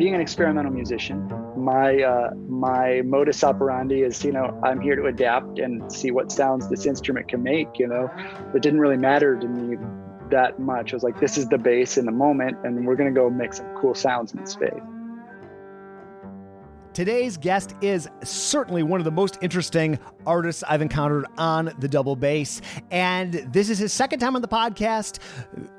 being an experimental musician, my modus operandi is, I'm here to adapt and see what sounds this instrument can make. It didn't really matter to me that much. I was like, this is the bass in the moment, and we're going to go make some cool sounds in space. Today's guest is certainly one of the most interesting artists I've encountered on the double bass. And this is his second time on the podcast.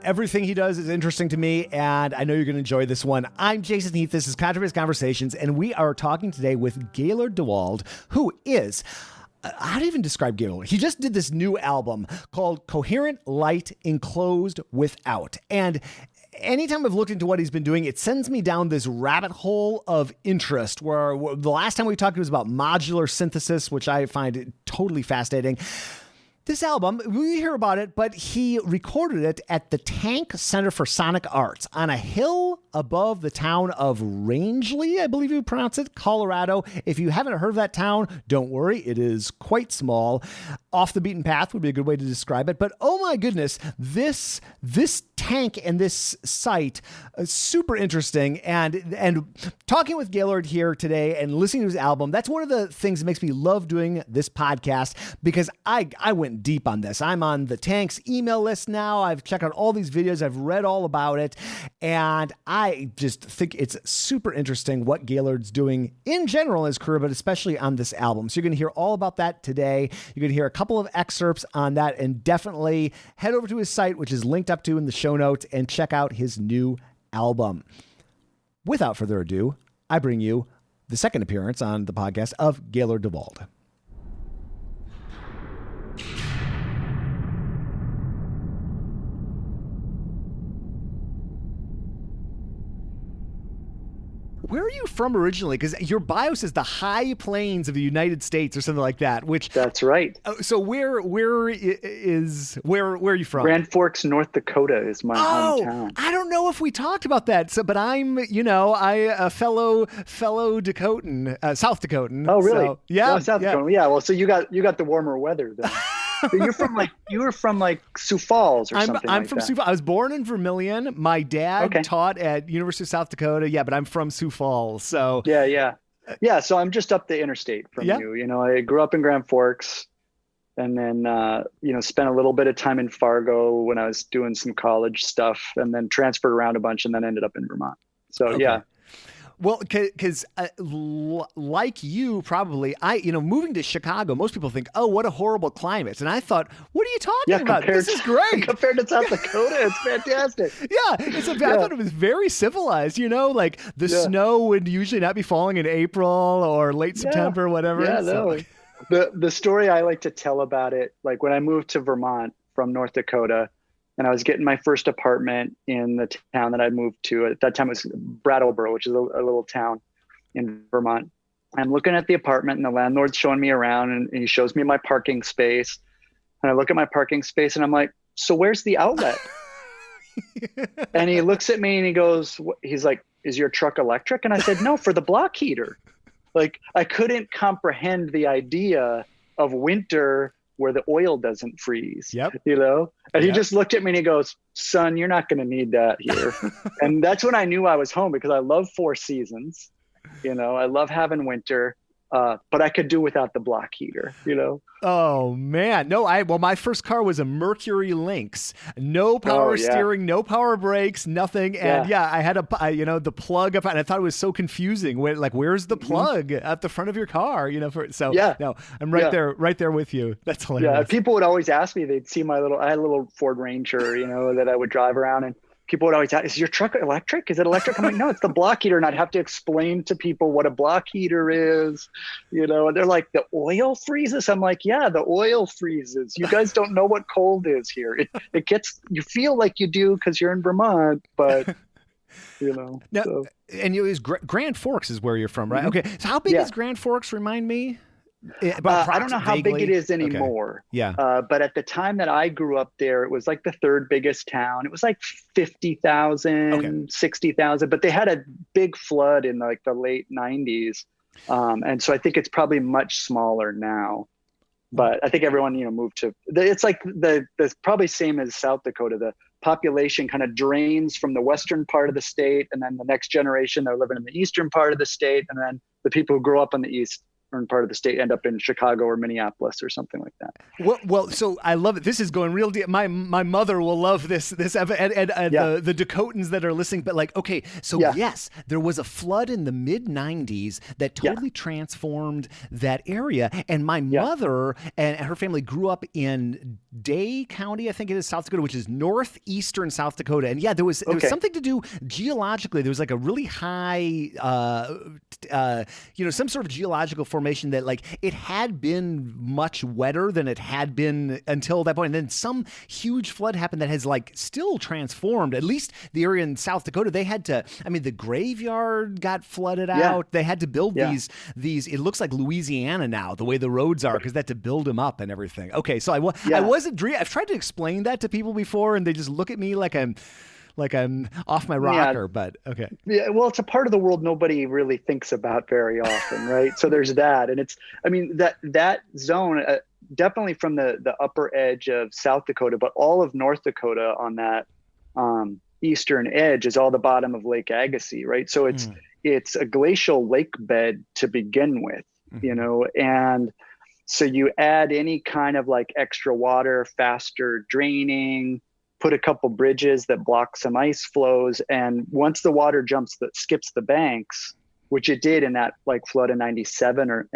Everything he does is interesting to me, and I know you're going to enjoy this one. I'm Jason Heath. This is Contrabass Conversations, and we are talking today with Gahlord Dewald, who is... how do you even describe Gahlord? He just did this new album called Coherent Light Enclosed Without. And anytime I've looked into what he's been doing, it sends me down this rabbit hole of interest where the last time we talked, it was about modular synthesis, which I find totally fascinating. This album, we hear about it, but he recorded it at the Tank Center for Sonic Arts on a hill above the town of Rangeley, I believe you pronounce it, Colorado. If you haven't heard of that town, don't worry. It is quite small. Off the beaten path would be a good way to describe it. But oh my goodness, this tank and this site is super interesting. And talking with Gahlord here today and listening to his album, that's one of the things that makes me love doing this podcast, because I went deep on this. I'm on the Tank's email list now. I've checked out all these videos. I've read all about it. And I just think it's super interesting what Gahlord's doing in general in his career, but especially on this album. So you're going to hear all about that today. You're going to hear a couple of excerpts on that, and definitely head over to his site, which is linked up to in the show notes, and check out his new album. Without further ado, I bring you the second appearance on the podcast of Gahlord Dewald. Where are you from originally? Because your bio says the high plains of the United States or something like that. Which that's right. So where are you from? Grand Forks, North Dakota is my hometown. I don't know if we talked about that. So, but I'm a fellow Dakotan, South Dakotan. Oh, really? So, yeah, South Dakota. Yeah. Well, so you got the warmer weather then. So you were from Sioux Falls or something. I'm from Sioux Falls. I was born in Vermillion. My dad taught at University of South Dakota. Yeah, but I'm from Sioux Falls. So yeah. So I'm just up the interstate from you. I grew up in Grand Forks, and then spent a little bit of time in Fargo when I was doing some college stuff, and then transferred around a bunch, and then ended up in Vermont. So yeah. Well, because like you, probably, moving to Chicago, most people think, oh, what a horrible climate. And I thought, what are you talking about? This is great. Compared to South Dakota, it's fantastic. Yeah, I thought it was very civilized, like the snow would usually not be falling in April or late September, whatever. Yeah, no. The story I like to tell about it, like when I moved to Vermont from North Dakota, and I was getting my first apartment in the town that I moved to. At that time, it was Brattleboro, which is a little town in Vermont. I'm looking at the apartment, and the landlord's showing me around, and he shows me my parking space. And I look at my parking space, and I'm like, so where's the outlet? And he looks at me, and he's like, is your truck electric? And I said, no, for the block heater. Like, I couldn't comprehend the idea of winter where the oil doesn't freeze. Yep. And he just looked at me and he goes, son, you're not going to need that here. And that's when I knew I was home, because I love four seasons. I love having winter, but I could do without the block heater, Oh man. No, my first car was a Mercury Lynx, no power steering, no power brakes, nothing. And I had the plug up, and I thought it was so confusing. Where's the plug at the front of your car? No, I'm right there with you. That's hilarious. Yeah. People would always ask me, they'd see I had a little Ford Ranger, that I would drive around, and people would always ask, is your truck electric? Is it electric? I'm like, no, it's the block heater. And I'd have to explain to people what a block heater is, and they're like, the oil freezes? I'm like, yeah, the oil freezes. You guys don't know what cold is here. It gets, you feel like you do because you're in Vermont, but Now, and it was Grand Forks is where you're from, right? Mm-hmm. Okay. So how big is Grand Forks? Remind me. I don't know how big it is anymore. Okay. Yeah. But at the time that I grew up there, it was like the third biggest town. It was like 50,000, 60,000, but they had a big flood in like the late 90s. And so I think it's probably much smaller now. But I think everyone, moved to, it's like the probably same as South Dakota. population kind of drains from the western part of the state, and then the next generation they're living in the eastern part of the state, and then the people who grow up in the eastern part of the state end up in Chicago or Minneapolis or something like that. Well, so I love it. This is going real deep. My mother will love this and the Dakotans that are listening. But like, okay, so yes, there was a flood in the mid '90s that totally transformed that area. And my mother and her family grew up in Day County, I think it is, South Dakota, which is northeastern South Dakota. And there was something to do geologically. There was like a really high, some sort of geological formation that like it had been much wetter than it had been until that point. And then some huge flood happened that has like still transformed, at least the area in South Dakota. They had to, the graveyard got flooded out. They had to build these, it looks like Louisiana now, the way the roads are, because they had to build them up and everything. Okay. So I've tried to explain that to people before and they just look at me like I'm off my rocker, but okay. Yeah, well, it's a part of the world nobody really thinks about very often, right? So there's that, and it's, that zone, definitely from the upper edge of South Dakota, but all of North Dakota on that eastern edge is all the bottom of Lake Agassiz, right? So it's a glacial lake bed to begin with, and so you add any kind of like extra water, faster draining, put a couple bridges that block some ice flows. And once the water skips the banks, which it did in that like flood in 97 or,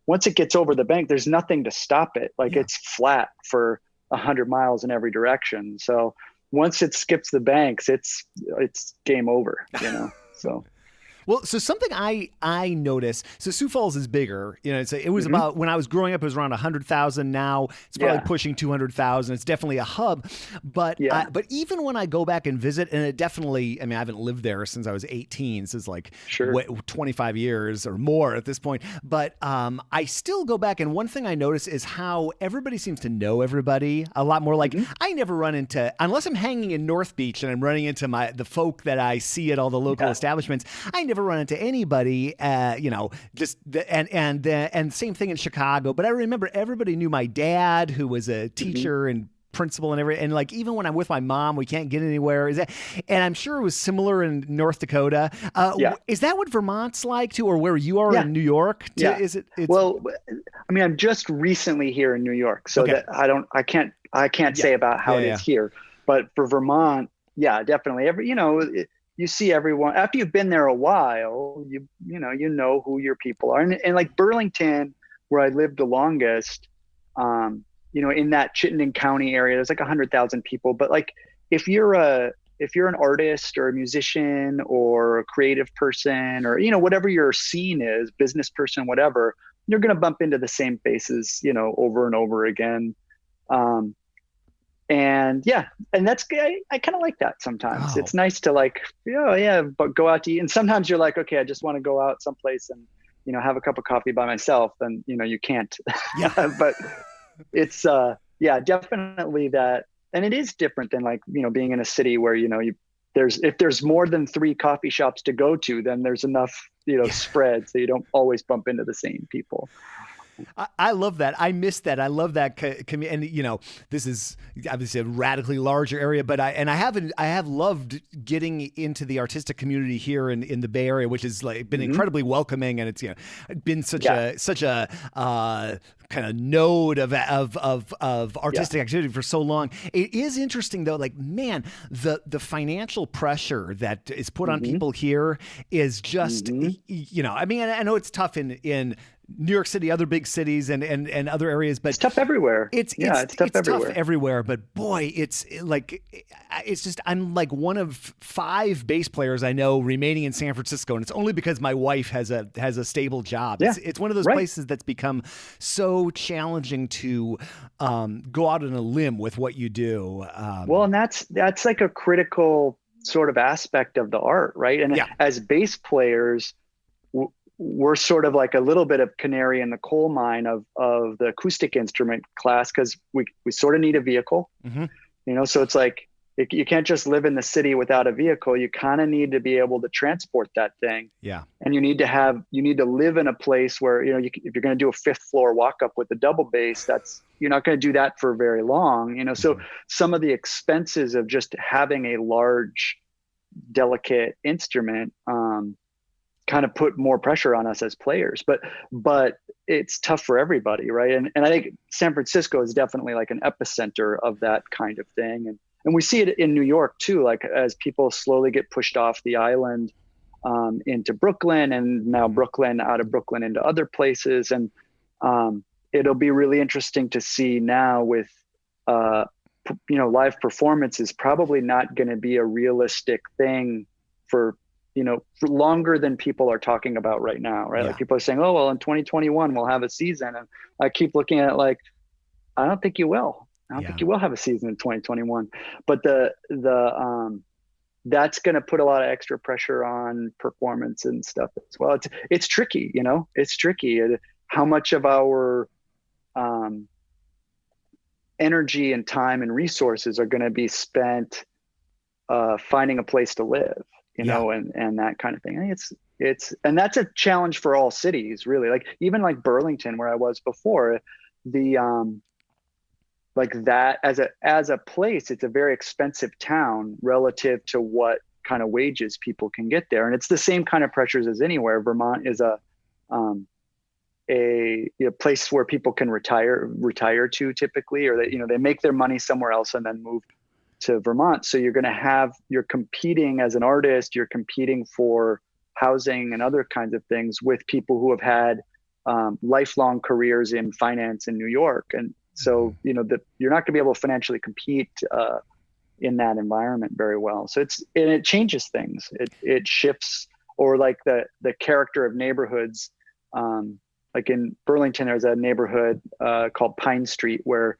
once it gets over the bank, there's nothing to stop it. Like it's flat for 100 miles in every direction. So once it skips the banks, it's game over, so. Well, so something I noticed, so Sioux Falls is bigger, it was about, when I was growing up, it was around 100,000. Now it's probably pushing 200,000. It's definitely a hub, but even when I go back and visit, and it definitely, I haven't lived there since I was 18, so it's like 25 years or more at this point, but I still go back, and one thing I notice is how everybody seems to know everybody a lot more. Like I never run into, unless I'm hanging in North Beach and I'm running into the folk that I see at all the local establishments, I never run into anybody, and same thing in Chicago. But I remember everybody knew my dad, who was a teacher and principal and everything. And like, even when I'm with my mom, we can't get anywhere. And I'm sure it was similar in North Dakota. Is that what Vermont's like too, or where you are in New York? Well, I'm just recently here in New York, so that I can't say about how it is here, but for Vermont, definitely you see everyone after you've been there a while, you know who your people are. And like Burlington, where I lived the longest, in that Chittenden County area, there's like 100,000 people. But like, if you're an artist or a musician or a creative person, or, whatever your scene is, business person, whatever, you're going to bump into the same faces, over and over again. And that's, I kind of like that sometimes. It's nice to like, but go out to eat. And sometimes you're like, okay, I just want to go out someplace and, have a cup of coffee by myself. And, you can't. But it's, definitely that. And it is different than like, being in a city where, if there's more than 3 coffee shops to go to, then there's enough, spread. So you don't always bump into the same people. I love that. I miss that. I love that. And this is obviously a radically larger area, but I have loved getting into the artistic community here in the Bay Area, which has like been incredibly welcoming, and it's been such a kind of node of artistic activity for so long. It is interesting though, like, man, the financial pressure that is put on people here is just I know it's tough in New York City, other big cities, and other areas, but it's tough everywhere. It's tough everywhere. But boy, it's just, I'm like one of 5 bass players I know remaining in San Francisco, and it's only because my wife has a stable job. It's one of those places that's become so challenging to go out on a limb with what you do. Well, and that's like a critical sort of aspect of the art, right? And as bass players, we're sort of like a little bit of canary in the coal mine of the acoustic instrument class, because we sort of need a vehicle, so it's like, you can't just live in the city without a vehicle. You kind of need to be able to transport that thing. Yeah. And you need to live in a place where, if you're going to do a 5th floor walk up with a double bass, that's you're not going to do that for very long, so some of the expenses of just having a large, delicate instrument kind of put more pressure on us as players, but it's tough for everybody, right? And I think San Francisco is definitely like an epicenter of that kind of thing, and we see it in New York too, like as people slowly get pushed off the island into Brooklyn, and now Brooklyn out of Brooklyn into other places. And it'll be really interesting to see now with, live performance is probably not going to be a realistic thing for longer than people are talking about right now, right? Like people are saying, oh, well, in 2021, we'll have a season. And I keep looking at it like, I don't think you will. I don't think you will have a season in 2021. But that's going to put a lot of extra pressure on performance and stuff as well. It's tricky, it's tricky. How much of our energy and time and resources are going to be spent finding a place to live, and that kind of thing. I think and that's a challenge for all cities, really. Like even like Burlington, where I was before, like that as a place, it's a very expensive town relative to what kind of wages people can get there. And it's the same kind of pressures as anywhere. Vermont is a place where people can retire to typically, or that, they make their money somewhere else and then move to Vermont. So you're competing as an artist, you're competing for housing and other kinds of things with people who have had lifelong careers in finance in New York. And so, you're not going to be able to financially compete in that environment very well. So it changes things. It shifts, or like the character of neighborhoods. Like in Burlington, there's a neighborhood called Pine Street, where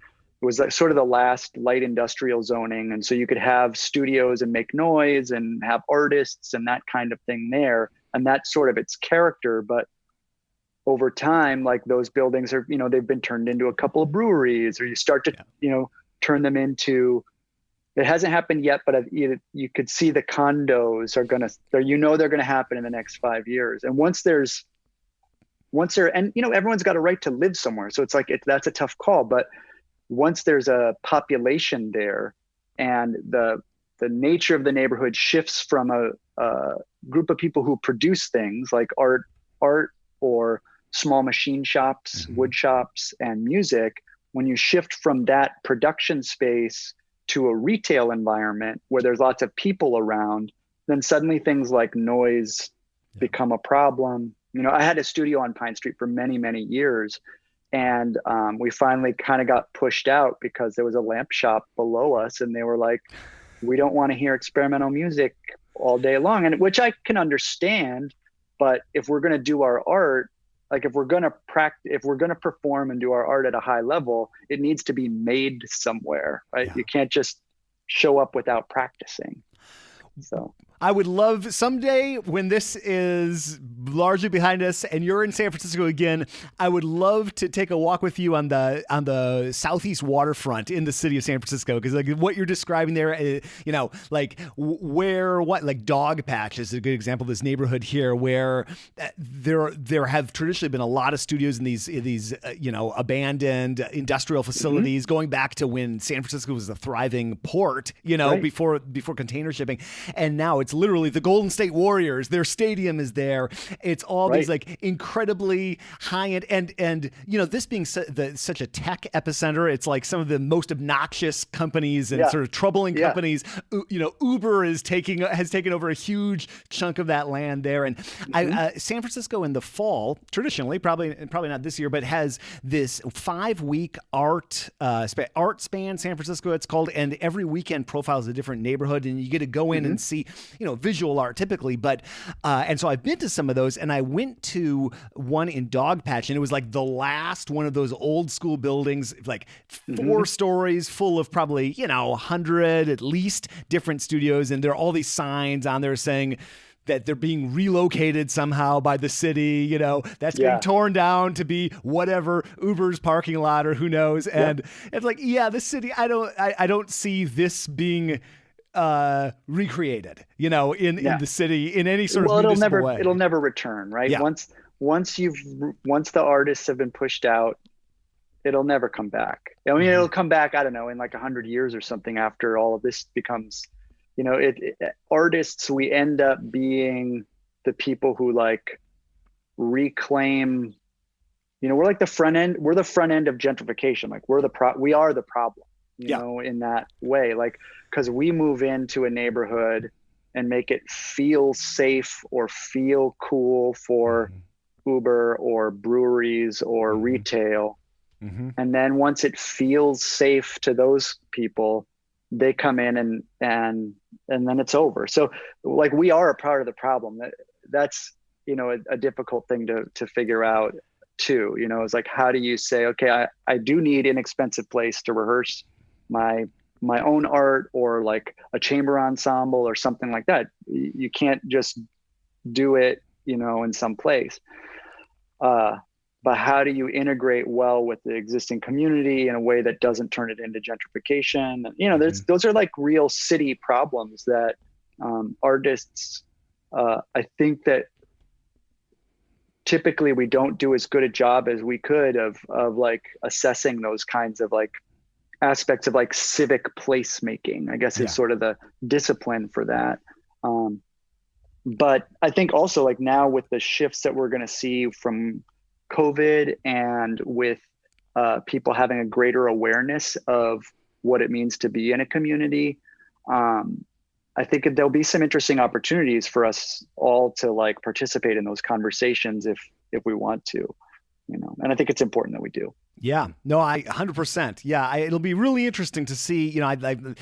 it was like sort of the last light industrial zoning. And so you could have studios and make noise and have artists and that kind of thing there. And that's sort of its character. But over time, like those buildings are, they've been turned into a couple of breweries, or you start to, turn them into, it hasn't happened yet, but you could see the condos are going to, they're going to happen in the next 5 years. And once they're, and everyone's got a right to live somewhere. So it's like, that's a tough call. But once there's a population there, and the nature of the neighborhood shifts from a group of people who produce things like art or small machine shops, wood shops, and music, when you shift from that production space to a retail environment where there's lots of people around, then suddenly things like noise become a problem. I had a studio on Pine Street for many, many years, and we finally kind of got pushed out because there was a lamp shop below us, and they were like, we don't want to hear experimental music all day long, and which I can understand. But if we're going to do our art, like if we're going to perform and do our art at a high level, it needs to be made somewhere, right? You can't just show up without practicing. So I would love someday, when this is largely behind us and you're in San Francisco again, I would love to take a walk with you on the southeast waterfront in the city of San Francisco, because like what you're describing there, like Dog Patch is a good example of this neighborhood here, where there have traditionally been a lot of studios in these abandoned industrial facilities going back to when San Francisco was a thriving port, before container shipping. And now it's literally the Golden State Warriors. Their stadium is there. It's all these like incredibly high end, and this being such a tech epicenter, it's like some of the most obnoxious companies and sort of troubling companies. Uber has taken over a huge chunk of that land there. And San Francisco in the fall, traditionally, probably not this year, but has this 5-week art span. San Francisco, it's called, and every weekend profiles a different neighborhood, and you get to go in and see visual art typically, but and so I've been to some of those, and I went to one in Dog Patch, and it was like the last one of those old school buildings, like 4 stories full of probably 100 at least different studios, and there are all these signs on there saying that they're being relocated somehow by the city, that's being torn down to be whatever, Uber's parking lot or who knows. And it's like, the city, I don't see this being recreated, in the city in any sort of municipal way. It'll never return, right? Once the artists have been pushed out, it'll never come back. I mean, it'll come back, I don't know, in like 100 years or something, after all of this becomes, artists, we end up being the people who like reclaim, we're like the front end of gentrification. Like we are the problem, in that way, like, because we move into a neighborhood and make it feel safe or feel cool for Uber or breweries or retail. And then once it feels safe to those people, they come in and then it's over. So like, we are a part of the problem. That's, a difficult thing to figure out too. It's like, how do you say, okay, I do need an inexpensive place to rehearse my own art, or like a chamber ensemble or something like that. You can't just do it, in some place. But how do you integrate well with the existing community in a way that doesn't turn it into gentrification? Those are like real city problems that artists, I think that typically we don't do as good a job as we could of like assessing those kinds of like aspects of like civic placemaking, I guess is sort of the discipline for that. But I think also like now with the shifts that we're going to see from COVID, and with people having a greater awareness of what it means to be in a community, I think there'll be some interesting opportunities for us all to like participate in those conversations if we want to, and I think it's important that we do. Yeah, no, 100%. Yeah, it'll be really interesting to see, trying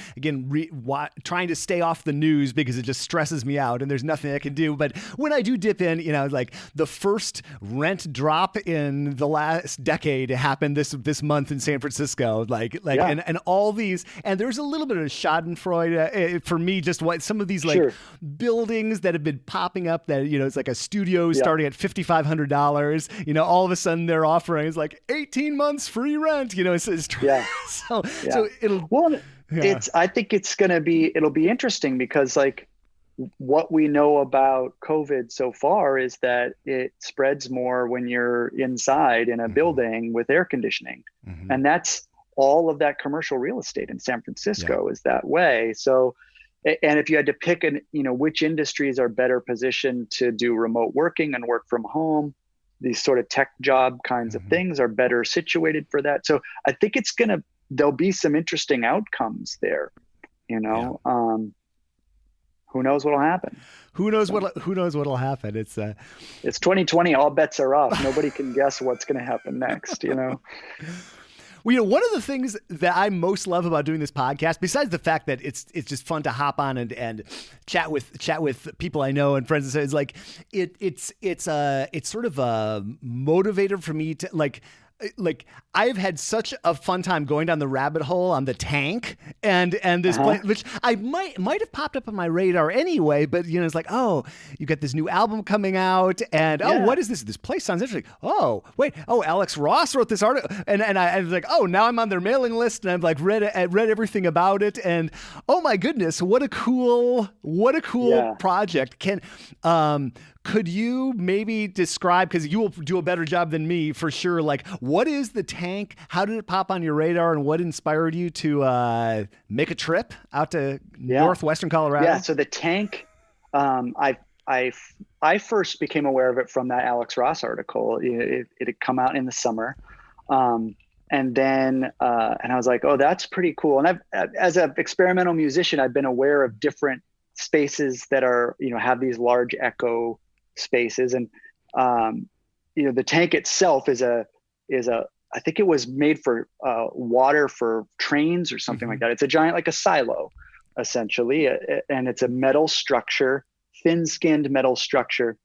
to stay off the news because it just stresses me out and there's nothing I can do. But when I do dip in, like the first rent drop in the last decade happened this month in San Francisco, and all these, and there's a little bit of schadenfreude for me, just what some of these buildings that have been popping up that, it's like a studio starting at $5,500, all of a sudden they're offering is like 18 months free rent, so it'll, I think it'll be interesting because like what we know about COVID so far is that it spreads more when you're inside in a building with air conditioning. And that's all of that commercial real estate in San Francisco is that way. So, and if you had to pick which industries are better positioned to do remote working and work from home, these sort of tech job kinds of things are better situated for that. So I think there'll be some interesting outcomes there, who knows what'll happen. Who knows what'll happen. It's 2020. All bets are off. Nobody can guess what's going to happen next, Well, one of the things that I most love about doing this podcast, besides the fact that it's just fun to hop on and chat with people I know and friends, is like it's sort of a motivator for me to like I've had such a fun time going down the rabbit hole on the Tank and this place, which I might have popped up on my radar anyway, but it's like, oh, you got this new album coming out, and oh, what is this? This place sounds interesting. Oh, wait, Alex Ross wrote this article, and I was like, oh, now I'm on their mailing list, and I've like read everything about it, and oh my goodness, what a cool project. Could you maybe describe, because you will do a better job than me for sure, like what is the Tank? How did it pop on your radar, and what inspired you to make a trip out to northwestern Colorado? Yeah, so the Tank, I first became aware of it from that Alex Ross article. It had come out in the summer. And then and I was like, oh, that's pretty cool. And as an experimental musician, I've been aware of different spaces that are, have these large echo spaces. And, the Tank itself is I think it was made for water for trains or something like that. It's a giant, like a silo, essentially. And it's a metal structure, thin-skinned metal structure.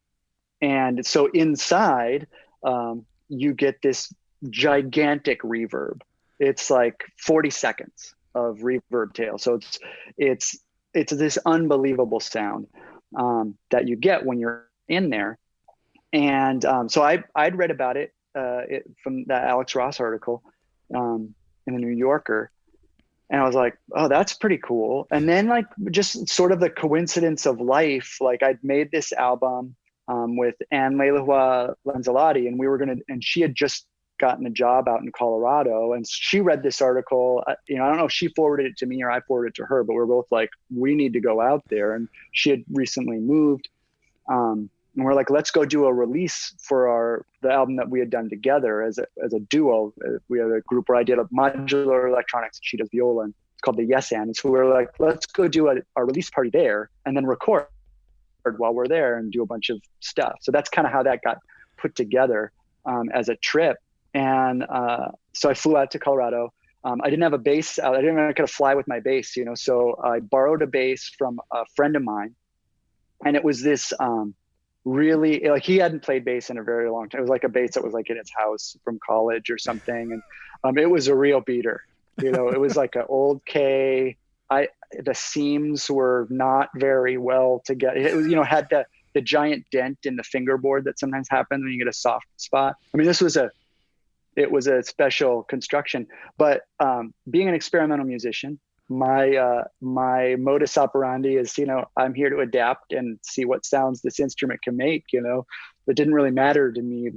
And so inside, you get this gigantic reverb. It's like 40 seconds of reverb tail. So it's this unbelievable sound that you get when you're in there. And so I'd read about it from that Alex Ross article in the New Yorker. And I was like, oh, that's pretty cool. And then like just sort of the coincidence of life, like I'd made this album with Anne Leilua Lanzalotti, and and she had just gotten a job out in Colorado, and she read this article. I don't know if she forwarded it to me or I forwarded it to her, but we're both like, we need to go out there. And she had recently moved. And we're like, let's go do a release for the album that we had done together as a duo. We had a group where I did a modular electronics, and she does viola, and it's called the Yes And. And so we were like, let's go do a release party there and then record while we're there and do a bunch of stuff. So that's kind of how that got put together as a trip. And so I flew out to Colorado. I didn't have a bass. I didn't know I could fly with my bass, so I borrowed a bass from a friend of mine. And it was this really, like, he hadn't played bass in a very long time. It was like a bass that was like in his house from college or something. And it was a real beater. It was like an old K. The seams were not very well together. It was, had the giant dent in the fingerboard that sometimes happens when you get a soft spot. I mean, it was a special construction, but being an experimental musician, my modus operandi is, I'm here to adapt and see what sounds this instrument can make. It didn't really matter to me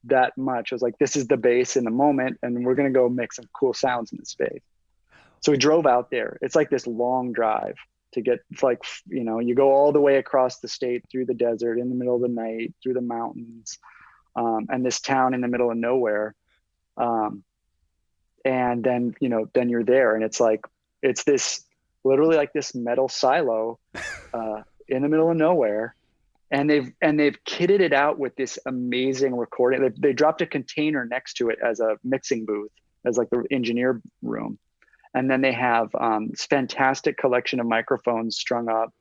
that much. I was like, this is the bass in the moment, and we're going to go make some cool sounds in the space. So we drove out there. It's like this long drive to get, it's like, you go all the way across the state, through the desert, in the middle of the night, through the mountains, and this town in the middle of nowhere. And then, then you're there, and it's this literally like this metal silo in the middle of nowhere. And they've kitted it out with this amazing recording. They dropped a container next to it as a mixing booth, as like the engineer room. And then they have this fantastic collection of microphones strung up.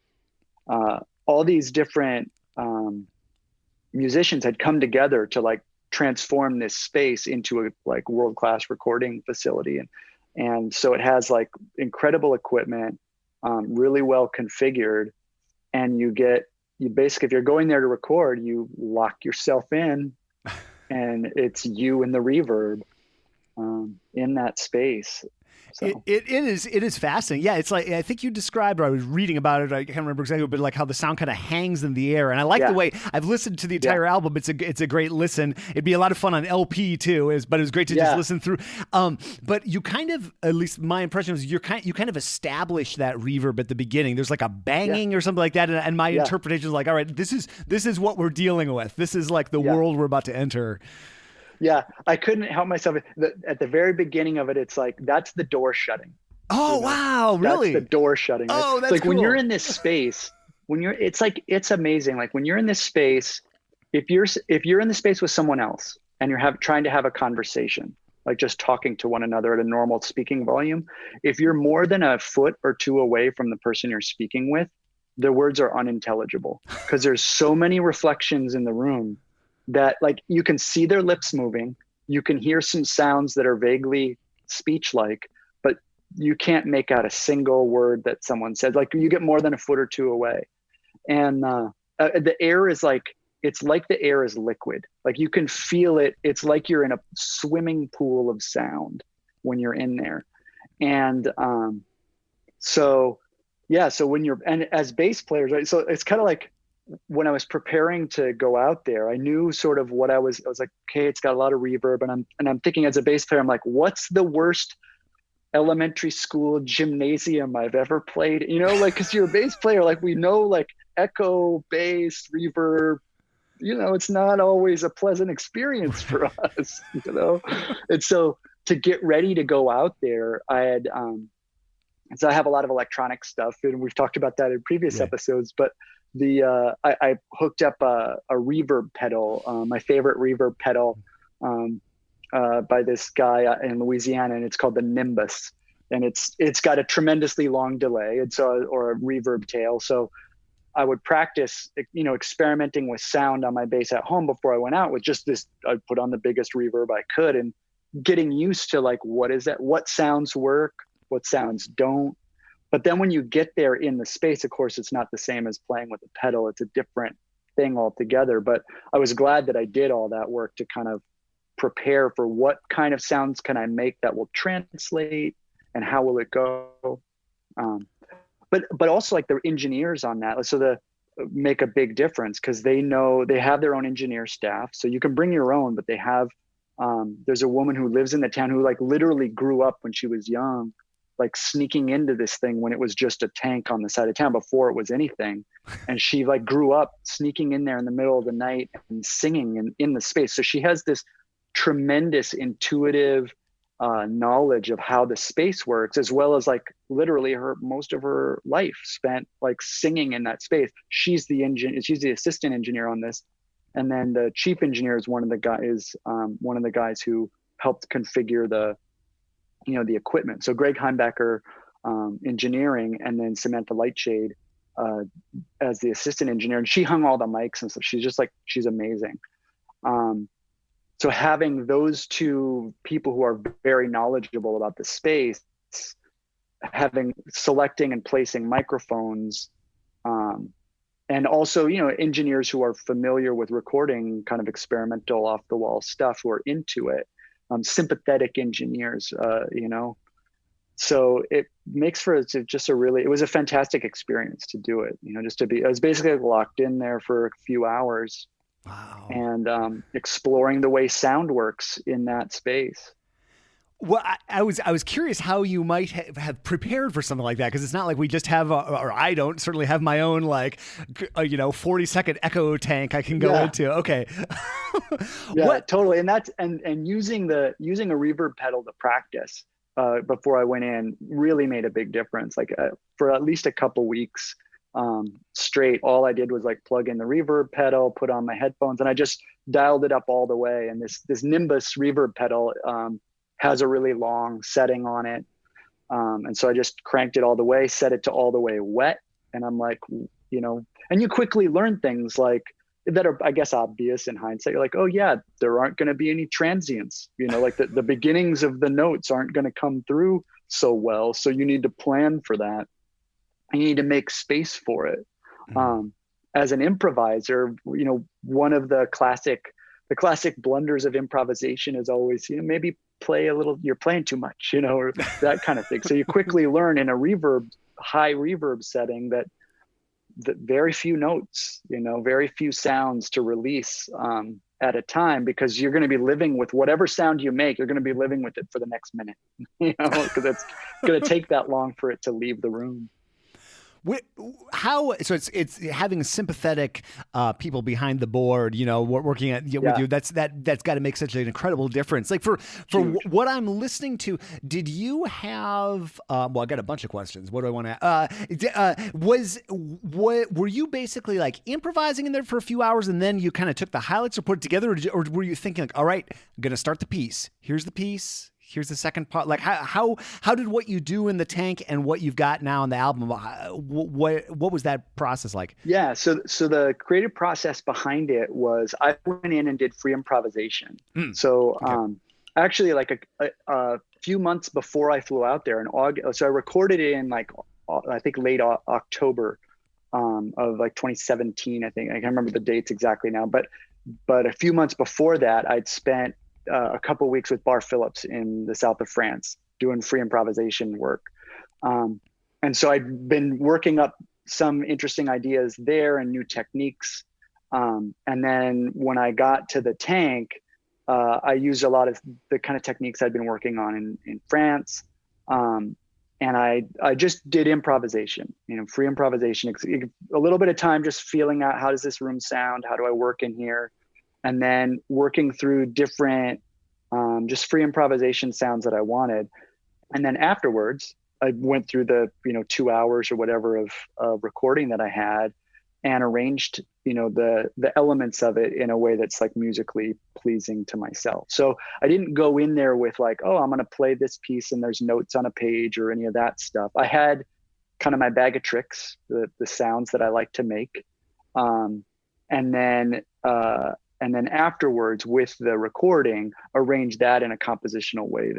All these different musicians had come together to like transform this space into a like world-class recording facility. And so it has like incredible equipment, really well configured. And you basically, if you're going there to record, you lock yourself in, and it's you and the reverb in that space. So. It is fascinating. Yeah, it's like, I think you described, or I was reading about it, I can't remember exactly, but like how the sound kind of hangs in the air. And I like the way, I've listened to the entire album. It's a great listen. It'd be a lot of fun on LP too, but it was great to just listen through. But you kind of, at least my impression was, you kind of establish that reverb at the beginning. There's like a banging or something like that. And my interpretation is like, all right, this is what we're dealing with. This is like the world we're about to enter. Yeah, I couldn't help myself. At the very beginning of it, it's like, that's the door shutting. Oh, wow, really? That's the door shutting. Oh, that's like cool. When you're in this space, it's amazing. Like when you're in this space, if you're in the space with someone else and you're trying to have a conversation, like just talking to one another at a normal speaking volume, if you're more than a foot or two away from the person you're speaking with, the words are unintelligible because there's so many reflections in the room that like you can see their lips moving, you can hear some sounds that are vaguely speech-like, but you can't make out a single word that someone said. Like you get more than a foot or two away. And the air is like, it's like the air is liquid. Like you can feel it. It's like you're in a swimming pool of sound when you're in there. And so when you're, and as bass players, right? So it's kind of like, when I was preparing to go out there, I knew sort of what I was like, okay, it's got a lot of reverb, and I'm thinking as a bass player, I'm like, what's the worst elementary school gymnasium I've ever played? Like, cause you're a bass player, like we know like echo, bass, reverb, it's not always a pleasant experience for us, And so to get ready to go out there, I had, so I have a lot of electronic stuff, and we've talked about that in previous episodes, but I hooked up a reverb pedal, my favorite reverb pedal by this guy in Louisiana, and it's called the Nimbus, and it's got a tremendously long delay, or a reverb tail. So I would practice, experimenting with sound on my bass at home before I went out with just this. I put on the biggest reverb I could, and getting used to like, what is that? What sounds work? What sounds don't? But then when you get there in the space, of course, it's not the same as playing with a pedal. It's a different thing altogether. But I was glad that I did all that work to kind of prepare for what kind of sounds can I make that will translate and how will it go. But also like the engineers on that, so make a big difference because they have their own engineer staff. So you can bring your own, but they have There's a woman who lives in the town who like literally grew up when she was young, like sneaking into this thing when it was just a tank on the side of town before it was anything. And she like grew up sneaking in there in the middle of the night and singing in the space. So she has this tremendous intuitive knowledge of how the space works, as well as like literally most of her life spent like singing in that space. She's the assistant engineer on this. And then the chief engineer is one of the guys who helped configure the equipment. So Greg Heimbecker, engineering, and then Samantha Lightshade as the assistant engineer. And she hung all the mics and stuff. She's amazing. So having those two people who are very knowledgeable about the space, selecting and placing microphones, and also, engineers who are familiar with recording kind of experimental off the wall stuff, who are into it, sympathetic engineers, so it makes for it was a fantastic experience to do it, I was basically locked in there for a few hours. Wow. And exploring the way sound works in that space. Well, I was curious how you might have prepared for something like that, because it's not like we just have, or I don't certainly have my own 40-second echo tank I can go into. Okay. Yeah, totally. And using a reverb pedal to practice before I went in really made a big difference. Like for at least a couple weeks straight, all I did was like plug in the reverb pedal, put on my headphones, and I just dialed it up all the way. And this Nimbus reverb pedal has a really long setting on it. And so I just cranked it all the way, set it to all the way wet. And I'm like, and you quickly learn things like that are, I guess, obvious in hindsight. You're like, oh yeah, there aren't going to be any transients, like the beginnings of the notes aren't going to come through so well. So you need to plan for that. And you need to make space for it. Mm-hmm. As an improviser, one of the classic blunders of improvisation is always, maybe play a little, you're playing too much, or that kind of thing. So you quickly learn in a high reverb setting that very few notes, very few sounds to release at a time, because you're going to be living with whatever sound you make, you're going to be living with it for the next minute, because it's going to take that long for it to leave the room. So it's having sympathetic people behind the board, working with you. That's got to make such an incredible difference. Like for what I'm listening to, did you have? Well, I got a bunch of questions. What do I want to? Were you basically like improvising in there for a few hours and then you kind of took the highlights or put it together, or were you thinking like, all right, I'm going to start the piece. Here's the piece. Here's the second part. Like how did what you do in the tank and what you've got now on the album, what was that process like? Yeah. So the creative process behind it was I went in and did free improvisation. So actually like a few months before I flew out there in August, so I recorded it in like, I think late October of like 2017, I think. I can't remember the dates exactly now, but a few months before that, I'd spent a couple of weeks with Bar Phillips in the south of France doing free improvisation work. And so I'd been working up some interesting ideas there and new techniques. And then when I got to the tank, I used a lot of the kind of techniques I'd been working on in France. And I just did improvisation, free improvisation, a little bit of time just feeling out, how does this room sound? How do I work in here? And then working through different just free improvisation sounds that I wanted. And then afterwards, I went through the 2 hours or whatever of recording that I had and arranged the elements of it in a way that's like musically pleasing to myself. So I didn't go in there with like, oh, I'm going to play this piece and there's notes on a page or any of that stuff. I had kind of my bag of tricks, the sounds that I like to make. And then afterwards with the recording, arrange that in a compositional way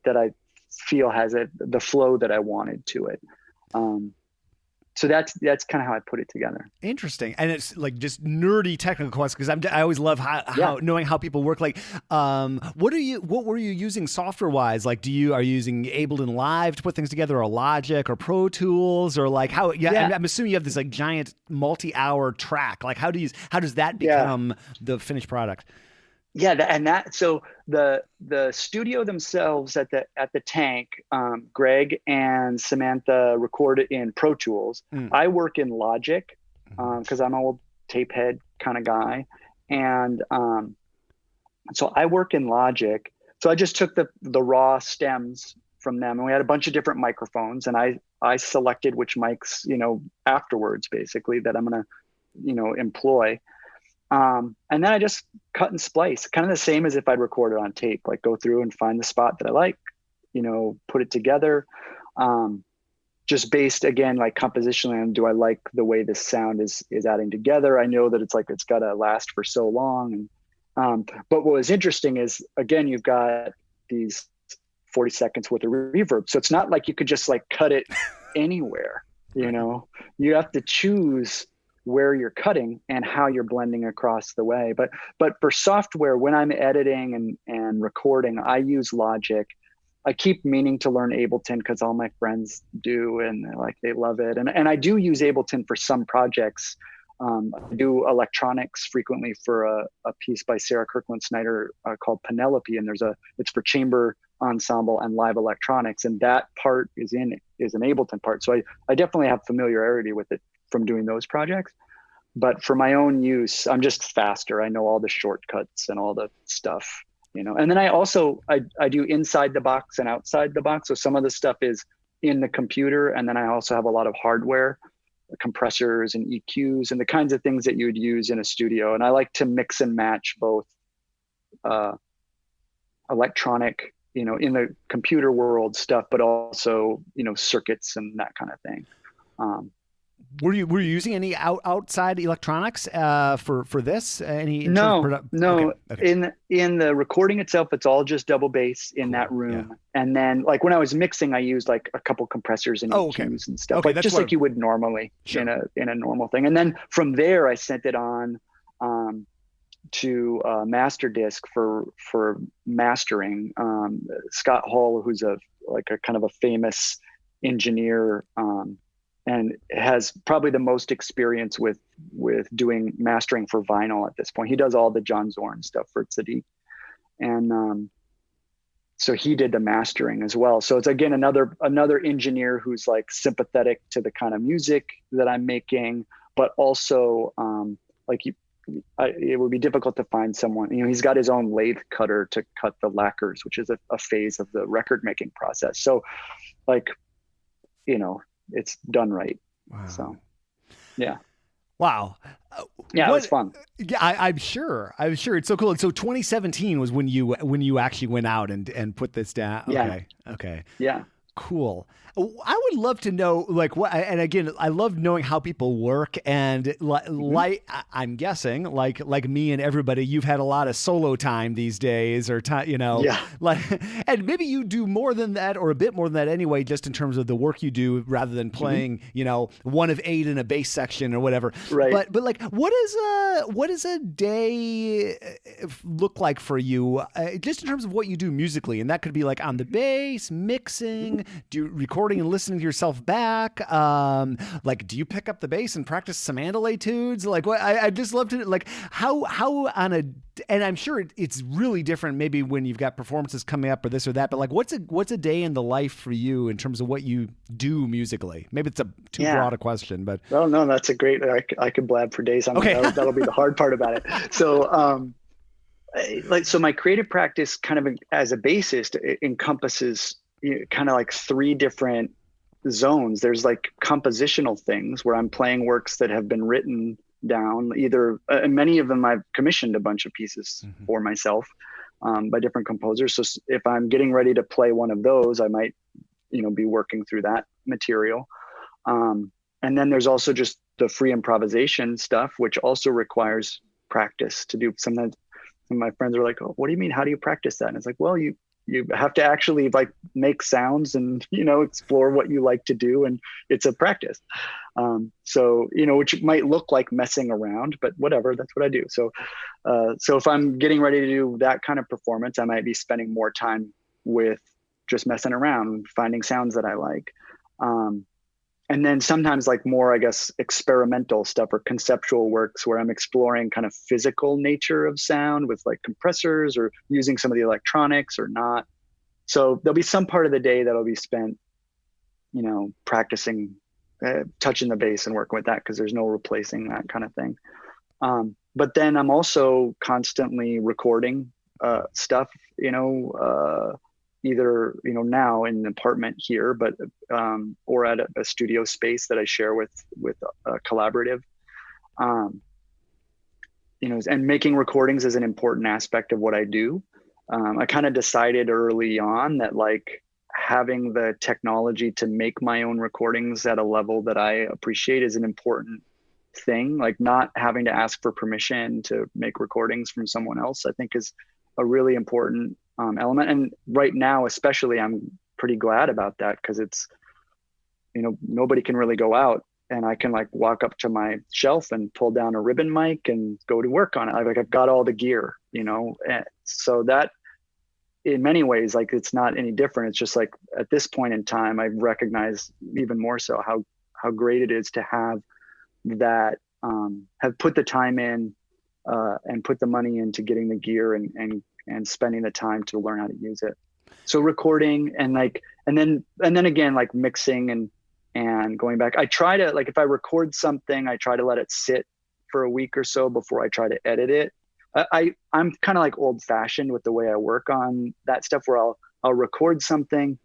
that I feel has the flow that I wanted to it. So that's kind of how I put it together. Interesting. And it's like just nerdy technical questions, because I always love how knowing how people work. Like, what were you using software wise? Like, are you using Ableton Live to put things together, or Logic or Pro Tools, or like how? Yeah. I'm assuming you have this like giant multi-hour track. Like, how does that become the finished product? Yeah, so the studio themselves at the Tank, Greg and Samantha record in Pro Tools. Mm. I work in Logic because I'm an old tape head kind of guy, and so I work in Logic. So I just took the raw stems from them, and we had a bunch of different microphones, and I selected which mics, afterwards, basically, that I'm gonna, employ. And then I just cut and splice, kind of the same as if I'd recorded on tape, like go through and find the spot that I like, put it together. Just based again, like compositionally on, do I like the way this sound is adding together? I know that it's got to last for so long. And, but what was interesting is, again, you've got these 40 seconds worth of reverb. So it's not like you could just like cut it anywhere, you have to choose where you're cutting and how you're blending across the way. But for software, when I'm editing and recording, I use Logic. I keep meaning to learn Ableton because all my friends do, and they love it. And I do use Ableton for some projects. I do electronics frequently for a piece by Sarah Kirkland Snyder called Penelope, and it's for chamber ensemble and live electronics, and that part is an Ableton part. So I definitely have familiarity with it from doing those projects. But for my own use, I'm just faster. I know all the shortcuts and all the stuff, And then I do inside the box and outside the box. So some of the stuff is in the computer, and then I also have a lot of hardware, compressors and EQs and the kinds of things that you would use in a studio. And I like to mix and match both electronic, in the computer world stuff, but also, circuits and that kind of thing. Were you using any outside electronics for this? No. Okay. In the recording itself, it's all just double bass in that room. Yeah. And then like when I was mixing, I used like a couple compressors and EQs and stuff, like just like you would normally in a normal thing. And then from there, I sent it on to master disc for mastering. Scott Hall, who's a kind of a famous engineer, and has probably the most experience with doing mastering for vinyl at this point. He does all the John Zorn stuff for Tzadik. And so he did the mastering as well. So it's, again, another engineer who's like sympathetic to the kind of music that I'm making, but also it would be difficult to find someone, he's got his own lathe cutter to cut the lacquers, which is a phase of the record making process. So it's done right. Wow. So, yeah. Wow. Yeah, it was fun. Yeah, I'm sure. It's so cool. And so 2017 was when you actually went out and put this down. Okay. Yeah. Okay. Yeah. Cool. I would love to know, what, and again, I love knowing how people work, and I'm guessing, like me and everybody, you've had a lot of solo time these days, or time, and maybe you do more than that, or a bit more than that anyway, just in terms of the work you do, rather than playing, one of 8 in a bass section or whatever. Right. But like, what does a day look like for you, just in terms of what you do musically? And that could be like on the bass, mixing, recording and listening to yourself back. Do you pick up the bass and practice some etudes? I just love to how on a, and I'm sure it's really different maybe when you've got performances coming up or this or that, but what's a day in the life for you in terms of what you do musically? Maybe it's too broad a question, but. Well, no, that's a great, I could blab for days on that. That'll be the hard part about it. So, so my creative practice kind of as a bassist, it encompasses kind of like 3 different zones. There's like compositional things where I'm playing works that have been written down, either many of them I've commissioned a bunch of pieces for myself by different composers. So if I'm getting ready to play one of those, I might be working through that material. And then there's also just the free improvisation stuff, which also requires practice to do. Sometimes some of my friends are like, "Oh, what do you mean? How do you practice that?" And it's like, well, you have to actually make sounds and, explore what you like to do. And it's a practice. So, which might look like messing around, but whatever, that's what I do. So, so if I'm getting ready to do that kind of performance, I might be spending more time with just messing around, finding sounds that I like. and then sometimes like more, I guess, experimental stuff or conceptual works where I'm exploring kind of physical nature of sound with like compressors or using some of the electronics or not. So there'll be some part of the day that'll be spent, practicing, touching the bass and working with that, because there's no replacing that kind of thing. But then I'm also constantly recording stuff, either, now in an apartment here, but or at a studio space that I share with a collaborative. And making recordings is an important aspect of what I do. I kind of decided early on that like having the technology to make my own recordings at a level that I appreciate is an important thing. Like not having to ask for permission to make recordings from someone else, I think is a really important element. And right now, especially, I'm pretty glad about that, because it's, nobody can really go out, and I can like walk up to my shelf and pull down a ribbon mic and go to work on it. I've got all the gear, and so that in many ways, like it's not any different. It's just like at this point in time, I recognize even more so how great it is to have that, have put the time in and put the money into getting the gear and spending the time to learn how to use it. So recording and then again, like mixing and going back. I try to, like, if I record something, I try to let it sit for a week or so before I try to edit it. I'm kind of like old fashioned with the way I work on that stuff, where I'll record something,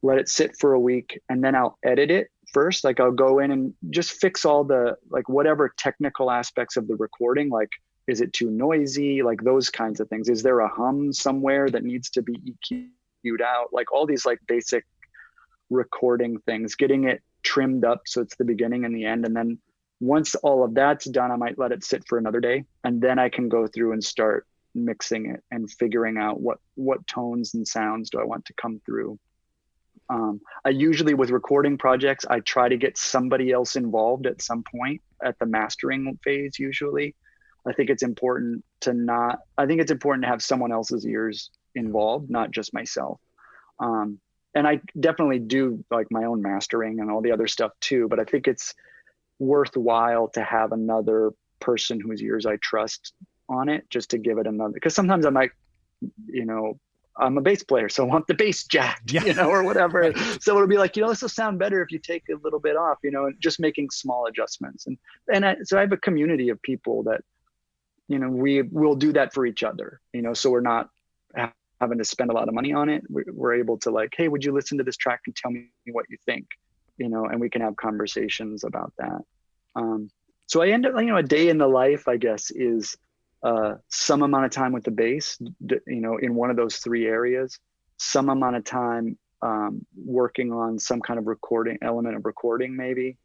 let it sit for a week, and then I'll edit it first. Like I'll go in and just fix all the, like, whatever technical aspects of the recording, like, is it too noisy? Like those kinds of things. Is there a hum somewhere that needs to be EQ'd out? Like all these like basic recording things, getting it trimmed up so it's the beginning and the end. And then once all of that's done, I might let it sit for another day, and then I can go through and start mixing it and figuring out what tones and sounds do I want to come through. I usually, with recording projects, I try to get somebody else involved at some point at the mastering phase. Usually, I think it's important to have someone else's ears involved, not just myself. And I definitely do like my own mastering and all the other stuff too, but I think it's worthwhile to have another person whose ears I trust on it, just to give it another, because sometimes I might, I'm a bass player, so I want the bass jacked, or whatever. So it'll be like, this will sound better if you take a little bit off, and just making small adjustments. So I have a community of people that, we will do that for each other, so we're not having to spend a lot of money on it. We're able to like, hey, would you listen to this track and tell me what you think? And we can have conversations about that. So I end up, a day in the life, I guess, is some amount of time with the bass, in one of those three areas, some amount of time working on some kind of element of recording maybe.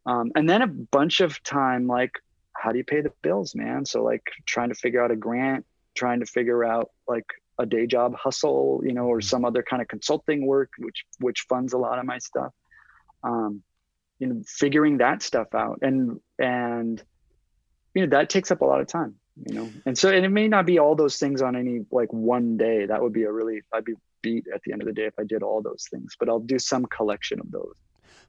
And then a bunch of time, like, how do you pay the bills, man? So like trying to figure out a grant, trying to figure out like a day job hustle, or some other kind of consulting work, which funds a lot of my stuff. Figuring that stuff out, and that takes up a lot of time, and it may not be all those things on any like one day. That would be I'd be beat at the end of the day if I did all those things, but I'll do some collection of those.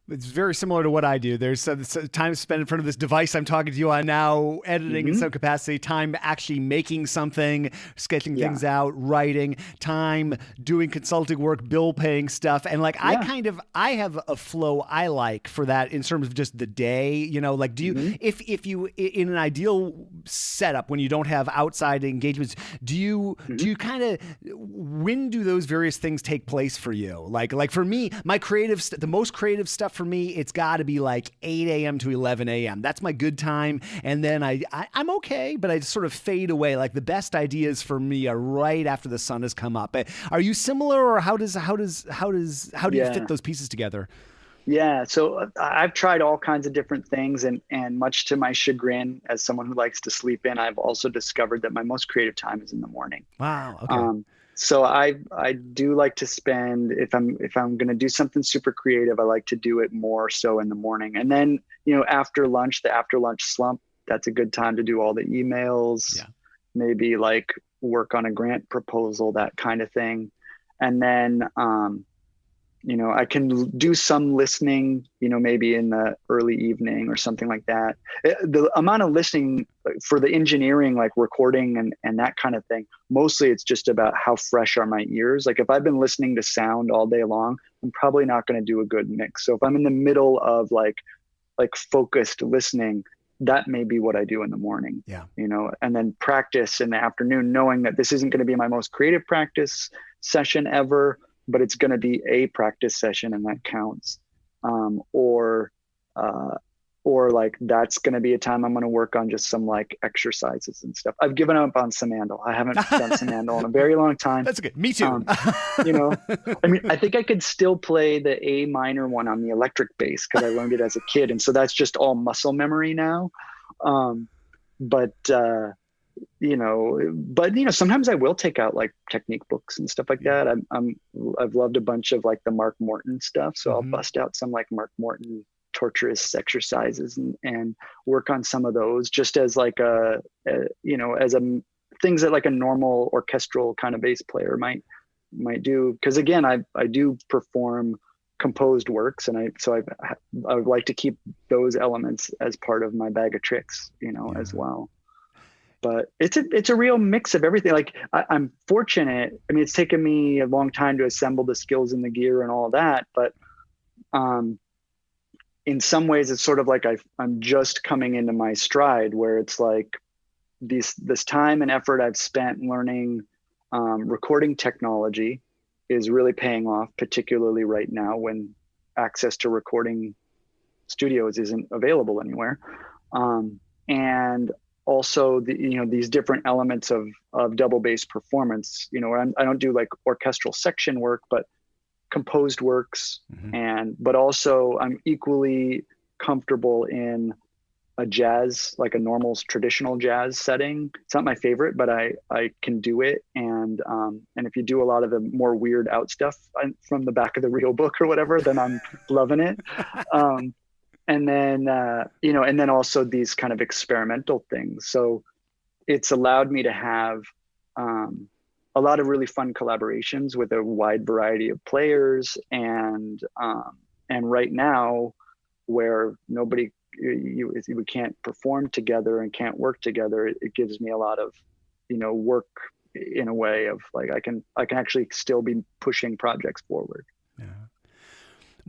It's very similar to what I do. There's time spent in front of this device I'm talking to you on now, editing in some capacity, time actually making something, sketching things out, writing, time doing consulting work, bill paying stuff. And like, I have a flow I like for that in terms of just the day, like, do you, if you, in an ideal setup, when you don't have outside engagements, do you kind of, when do those various things take place for you? Like for me, the most creative stuff for me, it's got to be like 8 a.m. to 11 a.m. That's my good time. And then I'm okay, but I sort of fade away. Like the best ideas for me are right after the sun has come up. Are you similar, or how do you fit those pieces together? Yeah. So I've tried all kinds of different things, and much to my chagrin, as someone who likes to sleep in, I've also discovered that my most creative time is in the morning. Wow. Okay. So I do like to spend, if I'm going to do something super creative, I like to do it more so in the morning. And then, after lunch, the after lunch slump, that's a good time to do all the emails, maybe like work on a grant proposal, that kind of thing. And then, I can do some listening, maybe in the early evening or something like that. The amount of listening for the engineering, like recording and that kind of thing, mostly it's just about how fresh are my ears. Like if I've been listening to sound all day long, I'm probably not going to do a good mix. So if I'm in the middle of like focused listening, that may be what I do in the morning. Yeah. And then practice in the afternoon, knowing that this isn't going to be my most creative practice session ever, but it's going to be a practice session and that counts. Or like that's going to be a time I'm going to work on just some like exercises and stuff. I've given up on Samandal. I haven't done Samandal in a very long time. That's okay. Me too. I mean, I think I could still play the A minor one on the electric bass because I learned it as a kid. And so that's just all muscle memory now. But sometimes I will take out like technique books and stuff like that. I've loved a bunch of like the Mark Morton stuff. So I'll bust out some like Mark Morton torturous exercises and work on some of those just as like things that like a normal orchestral kind of bass player might do. Because again, I do perform composed works, and I would like to keep those elements as part of my bag of tricks, as well. But it's a real mix of everything. Like I'm fortunate. I mean, it's taken me a long time to assemble the skills and the gear and all that, but in some ways it's sort of like I'm just coming into my stride, where it's like this time and effort I've spent learning recording technology is really paying off, particularly right now when access to recording studios isn't available anywhere. And also these different elements of double bass performance, I don't do like orchestral section work, but composed works. But also I'm equally comfortable in a jazz, like a normal traditional jazz setting. It's not my favorite, but I can do it. And if you do a lot of the more weird out stuff from the back of the real book or whatever, then I'm loving it. And then also these kind of experimental things. So it's allowed me to have a lot of really fun collaborations with a wide variety of players. And right now, where we can't perform together and can't work together, it gives me a lot of, work in a way of like, I can actually still be pushing projects forward. Yeah.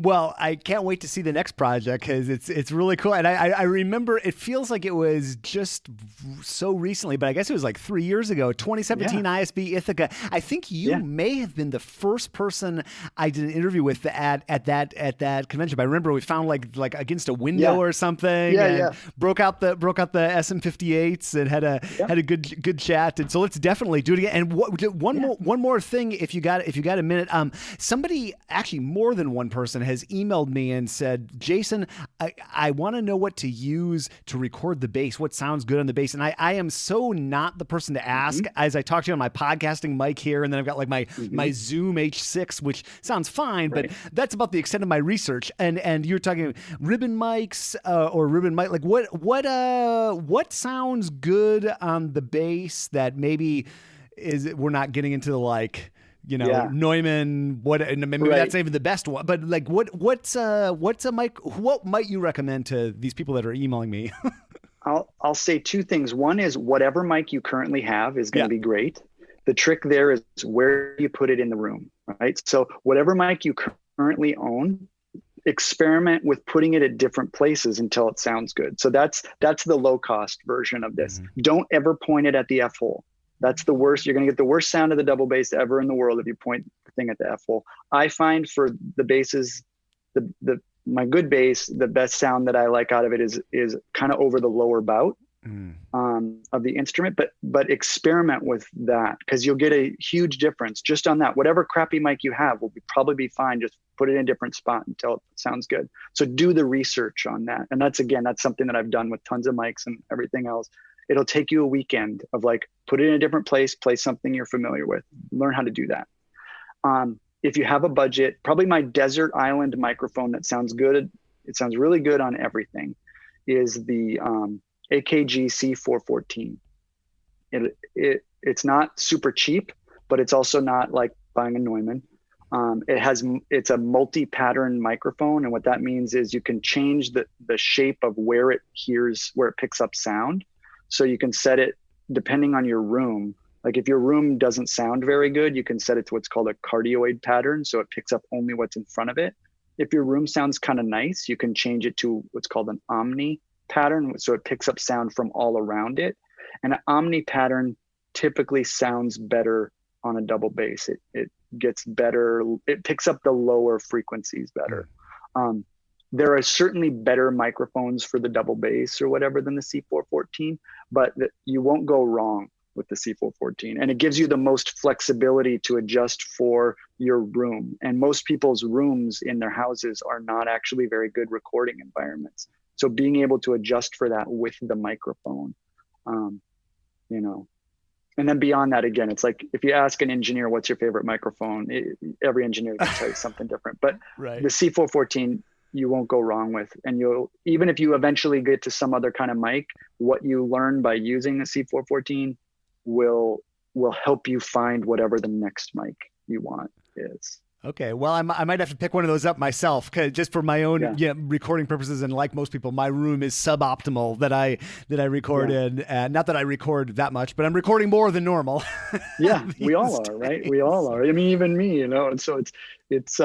Well, I can't wait to see the next project because it's really cool. And I remember it feels like it was just so recently, but I guess it was like 3 years ago, 2017 ISB Ithaca. I think you may have been the first person I did an interview with at that convention. But I remember we found like against a window or something. Broke out the SM58s and had a good chat. And so let's definitely do it again. And one more thing, if you got a minute, somebody, actually more than one person, has emailed me and said, Jason, I want to know what to use to record the bass, what sounds good on the bass. And I am so not the person to ask, as I talk to you on my podcasting mic here, and then I've got like my Zoom H6, which sounds fine, but that's about the extent of my research. And you're talking ribbon mics or ribbon mic, like what sounds good on the bass that maybe we're not getting into the like, Neumann, maybe that's even the best one, but like what's a mic? What might you recommend to these people that are emailing me? I'll say two things. One is whatever mic you currently have is going to be great. The trick there is where you put it in the room, right? So whatever mic you currently own, experiment with putting it at different places until it sounds good. So that's the low cost version of this. Don't ever point it at the F hole. That's the worst. You're going to get the worst sound of the double bass ever in the world if you point the thing at the F hole. I find for the basses, my good bass, the best sound that I like out of it is kind of over the lower bout of the instrument. But experiment with that, because you'll get a huge difference just on that. Whatever crappy mic you have will probably be fine. Just put it in a different spot until it sounds good. So do the research on that. And that's something that I've done with tons of mics and everything else. It'll take you a weekend of like, put it in a different place, play something you're familiar with, learn how to do that. If you have a budget, probably my desert island microphone that sounds good, it sounds really good on everything, is the AKG C414. It's not super cheap, but it's also not like buying a Neumann. It's a multi-pattern microphone. And what that means is you can change the shape of where it picks up sound. So you can set it depending on your room. Like if your room doesn't sound very good, you can set it to what's called a cardioid pattern. So it picks up only what's in front of it. If your room sounds kind of nice, you can change it to what's called an omni pattern. So it picks up sound from all around it. And an omni pattern typically sounds better on a double bass. It gets better. It picks up the lower frequencies better. There are certainly better microphones for the double bass or whatever than the C414, but you won't go wrong with the C414. And it gives you the most flexibility to adjust for your room. And most people's rooms in their houses are not actually very good recording environments. So being able to adjust for that with the microphone, and then beyond that, again, it's like if you ask an engineer, what's your favorite microphone? Every engineer can tell you something different. But right. The C414, you won't go wrong with. And even if you eventually get to some other kind of mic, what you learn by using the C414 will help you find whatever the next mic you want is. Okay, well, I might have to pick one of those up myself, just for my own recording purposes. And like most people, my room is suboptimal that I record in. Not that I record that much, but I'm recording more than normal. Yeah, we all are, right? We all are. I mean, even me, And so it's.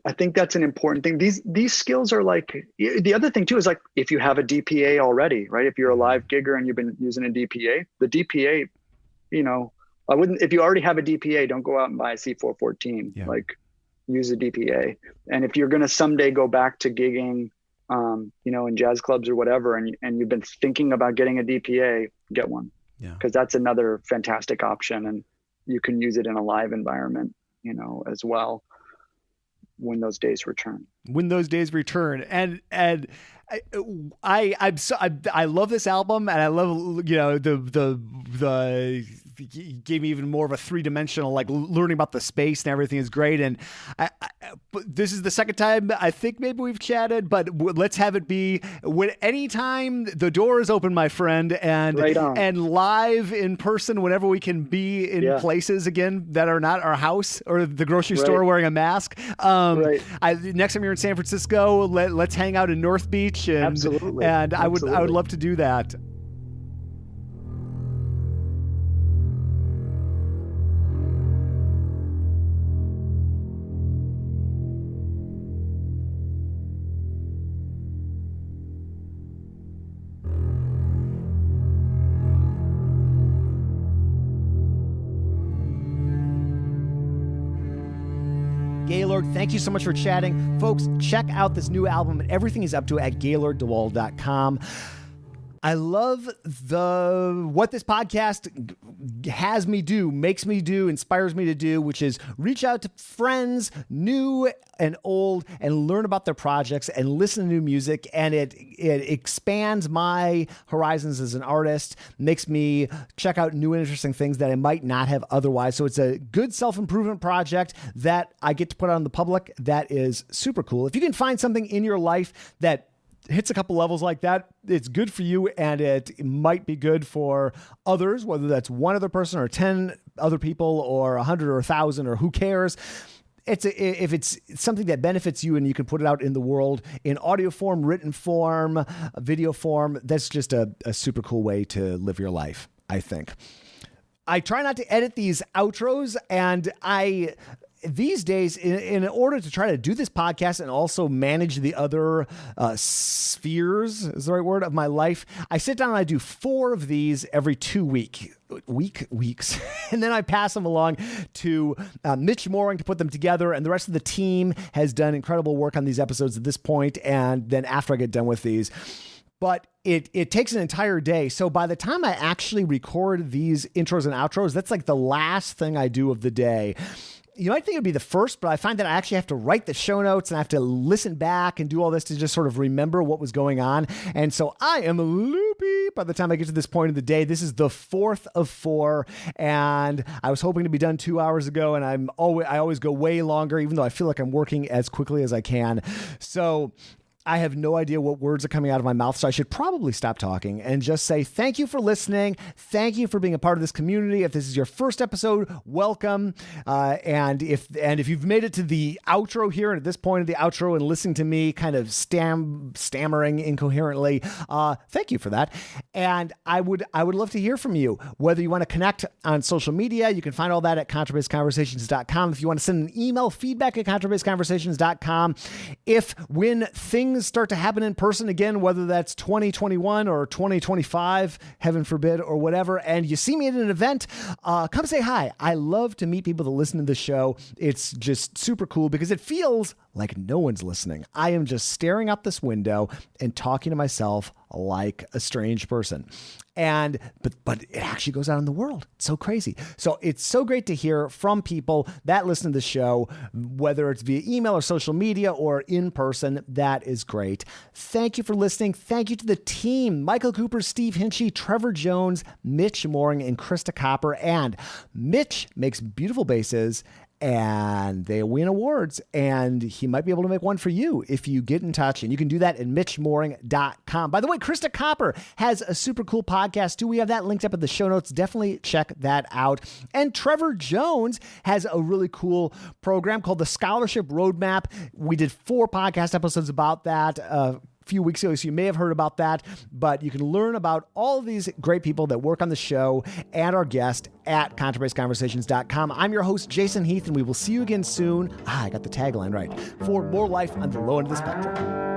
I think that's an important thing. These skills are like the other thing too is like if you have a DPA already, right? If you're a live gigger and you've been using a DPA, the DPA, I wouldn't, if you already have a DPA, don't go out and buy a C414, like use a DPA. And if you're going to someday go back to gigging, in jazz clubs or whatever, and you've been thinking about getting a DPA, get one. Yeah. Cause that's another fantastic option. And you can use it in a live environment, as well. When those days return. And I love this album, and I love the gave me even more of a three-dimensional, like learning about the space and everything is great. And but this is the second time I think maybe we've chatted, but let's have it be anytime the door is open, my friend, and right on. And live in person whenever we can be in places again that are not our house or the grocery store wearing a mask. Next time you're in San Francisco, let's hang out in North Beach, and Absolutely. And I would love to do that. Gahlord, thank you so much for chatting. Folks, check out this new album and everything he's up to at GahlordDewald.com. I love what this podcast has me do, makes me do, inspires me to do, which is reach out to friends, new and old, and learn about their projects and listen to new music. And it expands my horizons as an artist, makes me check out new and interesting things that I might not have otherwise. So it's a good self-improvement project that I get to put out in the public. That is super cool. If you can find something in your life that hits a couple levels like that, it's good for you, and it might be good for others, whether that's one other person or 10 other people or 100 or 1,000 or who cares. If it's something that benefits you and you can put it out in the world in audio form, written form, video form, that's just a super cool way to live your life, I think. I try not to edit these outros, and these days, in order to try to do this podcast and also manage the other spheres, is the right word, of my life, I sit down and I do 4 of these every 2 weeks. And then I pass them along to Mitch Mooring to put them together. And the rest of the team has done incredible work on these episodes at this point. And then after I get done with these, but it takes an entire day. So by the time I actually record these intros and outros, that's like the last thing I do of the day. You might think it'd be the first, but I find that I actually have to write the show notes and I have to listen back and do all this to just sort of remember what was going on. And so I am loopy by the time I get to this point of the day. This is the 4th of 4, and I was hoping to be done 2 hours ago, and I always go way longer, even though I feel like I'm working as quickly as I can. So I have no idea what words are coming out of my mouth, so I should probably stop talking and just say thank you for listening. Thank you for being a part of this community. If this is your first episode, welcome. And if you've made it to the outro here, and at this point of the outro and listening to me kind of stammering incoherently, thank you for that. And I would love to hear from you. Whether you want to connect on social media, you can find all that at contrabassconversations.com. If you want to send an email, feedback at contrabassconversations.com. If when things start to happen in person again, whether that's 2021 or 2025, heaven forbid, or whatever, and you see me at an event, come say hi. I love to meet people that listen to the show. It's just super cool because it feels like no one's listening. I am just staring out this window and talking to myself like a strange person. But it actually goes out in the world. It's so crazy. So it's so great to hear from people that listen to the show, whether it's via email or social media or in person. That is great. Thank you for listening. Thank you to the team, Michael Cooper, Steve Hinchy, Trevor Jones, Mitch Mooring, and Krista Copper. And Mitch makes beautiful basses, and they win awards, and he might be able to make one for you if you get in touch, and you can do that at mitchmooring.com. By the way, Krista Copper has a super cool podcast too. We have that linked up in the show notes. Definitely check that out. And Trevor Jones has a really cool program called the Scholarship Roadmap. We did 4 podcast episodes about that few weeks ago, so you may have heard about that, but you can learn about all of these great people that work on the show and our guest at contrabassconversations.com. I'm your host, Jason Heath, and we will see you again soon. I got the tagline right, for more life on the low end of the spectrum.